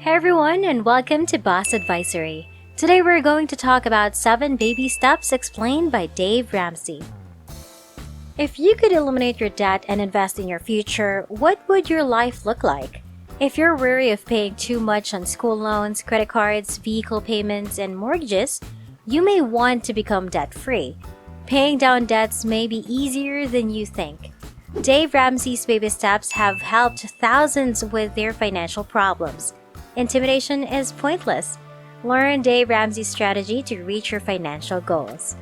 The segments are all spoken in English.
Hey everyone, and welcome to Boss Advisory. Today we're going to talk about 7 baby steps explained by Dave Ramsey. If you could eliminate your debt and invest in your future, what would your life look like? If you're wary of paying too much on school loans, credit cards, vehicle payments, and mortgages, you may want to become debt-free. Paying down debts may be easier than you think. Dave Ramsey's baby steps have helped thousands with their financial problems. Intimidation is pointless. Learn Dave Ramsey's strategy to reach your financial goals.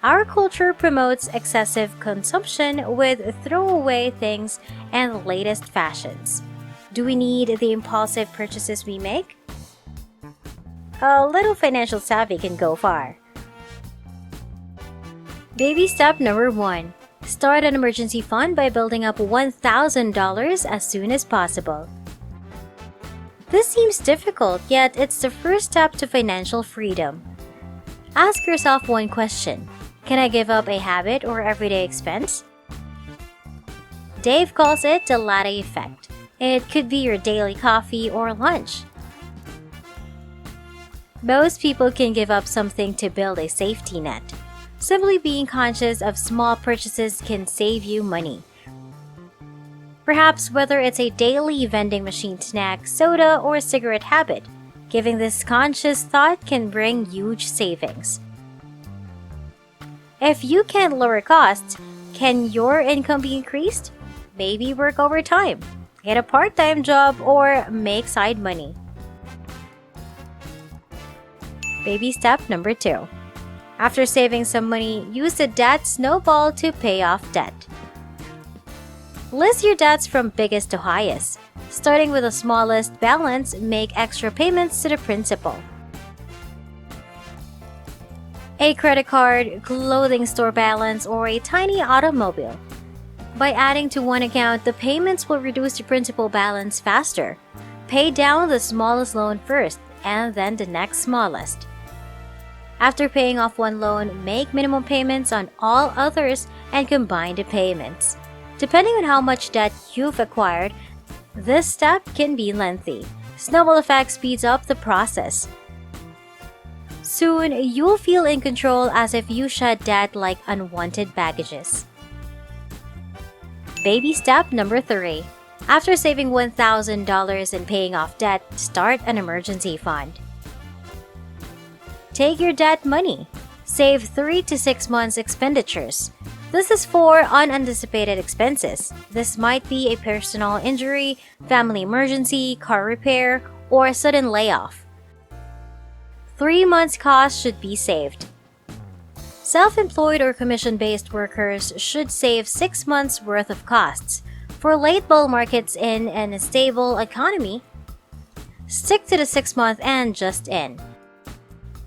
Our culture promotes excessive consumption with throwaway things and the latest fashions. Do we need the impulsive purchases we make? A little financial savvy can go far. Baby step number 1. Start an emergency fund by building up $1,000 as soon as possible. This seems difficult, yet it's the first step to financial freedom. Ask yourself one question. Can I give up a habit or everyday expense? Dave calls it the latte effect. It could be your daily coffee or lunch. Most people can give up something to build a safety net. Simply being conscious of small purchases can save you money. Perhaps whether it's a daily vending machine snack, soda, or cigarette habit, giving this conscious thought can bring huge savings. If you can't lower costs, can your income be increased? Maybe work overtime, get a part-time job, or make side money. Baby step number 2. After saving some money, use the debt snowball to pay off debt. List your debts from biggest to highest. Starting with the smallest balance, make extra payments to the principal. A credit card, clothing store balance, or a tiny automobile. By adding to one account, the payments will reduce the principal balance faster. Pay down the smallest loan first, and then the next smallest. After paying off one loan, make minimum payments on all others and combine the payments. Depending on how much debt you've acquired, this step can be lengthy. Snowball effect speeds up the process. Soon, you'll feel in control as if you shed debt like unwanted baggages. Baby step number 3. After saving $1,000 and paying off debt, start an emergency fund. Take your debt money. Save 3 to 6 months' expenditures. This is for unanticipated expenses. This might be a personal injury, family emergency, car repair, or a sudden layoff. 3 months' costs should be saved. Self-employed or commission-based workers should save 6 months' worth of costs. For late bull markets in a stable economy, stick to the 6-month and just in.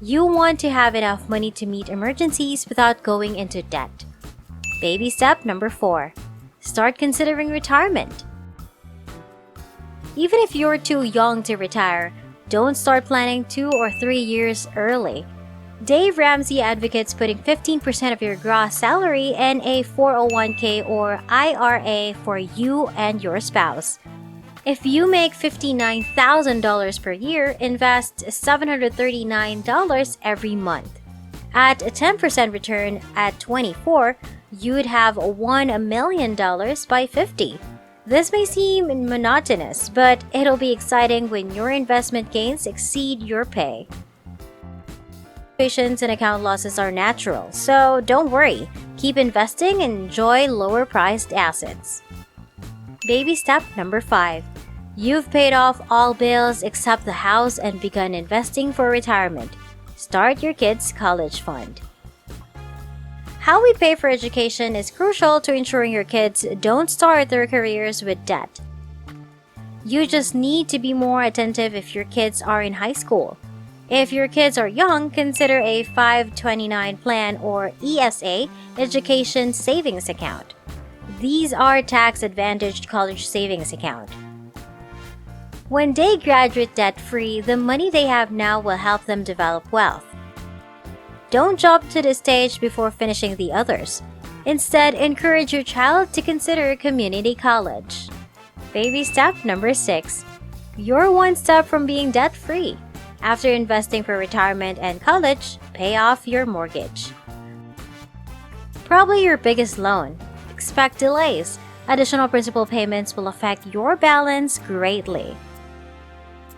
You want to have enough money to meet emergencies without going into debt. Baby step number 4. Start considering retirement. Even if you're too young to retire, don't start planning 2 or 3 years early. Dave Ramsey advocates putting 15% of your gross salary in a 401k or IRA for you and your spouse. If you make $59,000 per year, invest $739 every month. At a 10% return at 24, you'd have $1 million by 50. This may seem monotonous, but it'll be exciting when your investment gains exceed your pay. Fluctuations and account losses are natural, so don't worry. Keep investing and enjoy lower-priced assets. Baby step number 5. You've paid off all bills except the house and begun investing for retirement. Start your kids' college fund. How we pay for education is crucial to ensuring your kids don't start their careers with debt. You just need to be more attentive if your kids are in high school. If your kids are young, consider a 529 plan or ESA, Education Savings Account. These are tax-advantaged college savings accounts. When they graduate debt-free, the money they have now will help them develop wealth. Don't jump to this stage before finishing the others. Instead, encourage your child to consider community college. Baby step number 6. You're one step from being debt-free. After investing for retirement and college, pay off your mortgage. Probably your biggest loan. Expect delays. Additional principal payments will affect your balance greatly.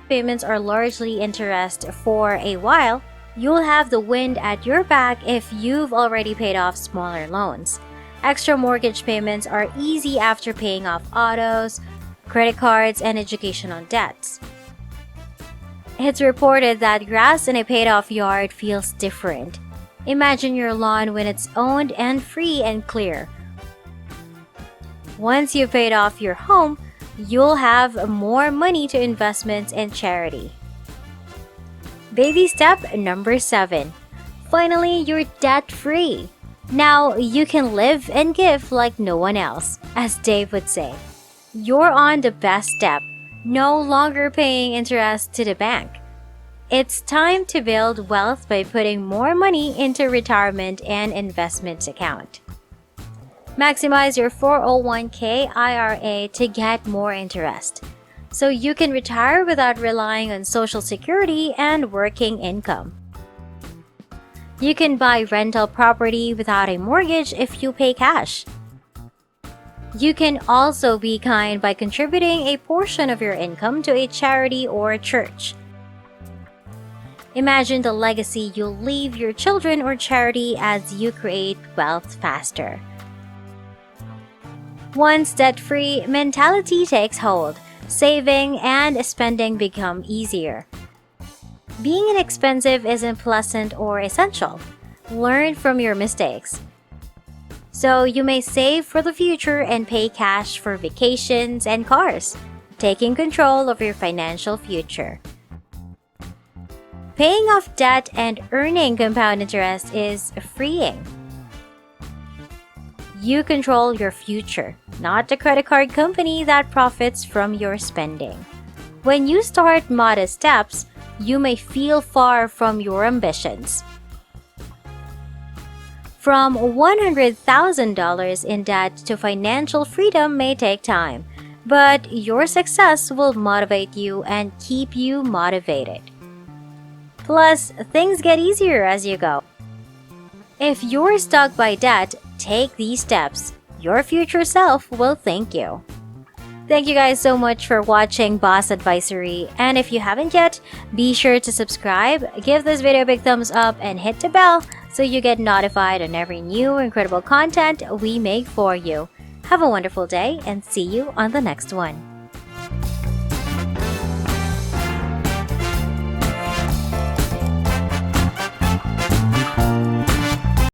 Payments are largely interest for a while. You'll have the wind at your back if you've already paid off smaller loans. Extra mortgage payments are easy after paying off autos, credit cards, and educational debts. It's reported that grass in a paid-off yard feels different. Imagine your lawn when it's owned and free and clear. Once you've paid off your home, you'll have more money to investments and charity. Baby step number 7. Finally, you're debt-free. Now you can live and give like no one else, as Dave would say. You're on the best step, no longer paying interest to the bank. It's time to build wealth by putting more money into retirement and investments account. Maximize your 401k IRA to get more interest, so you can retire without relying on Social Security and working income. You can buy rental property without a mortgage if you pay cash. You can also be kind by contributing a portion of your income to a charity or a church. Imagine the legacy you'll leave your children or charity as you create wealth faster. Once debt-free, mentality takes hold. Saving and spending become easier. Being inexpensive isn't pleasant or essential. Learn from your mistakes. So you may save for the future and pay cash for vacations and cars, taking control of your financial future. Paying off debt and earning compound interest is freeing. You control your future, not the credit card company that profits from your spending. When you start modest steps, you may feel far from your ambitions. From $100,000 in debt to financial freedom may take time, but your success will motivate you and keep you motivated. Plus, things get easier as you go. If you're stuck by debt, take these steps. Your future self will thank you. Thank you guys so much for watching Boss Advisory, and if you haven't yet, be sure to subscribe, give this video a big thumbs up, and hit the bell so you get notified on every new incredible content we make for you. Have a wonderful day and see you on the next one.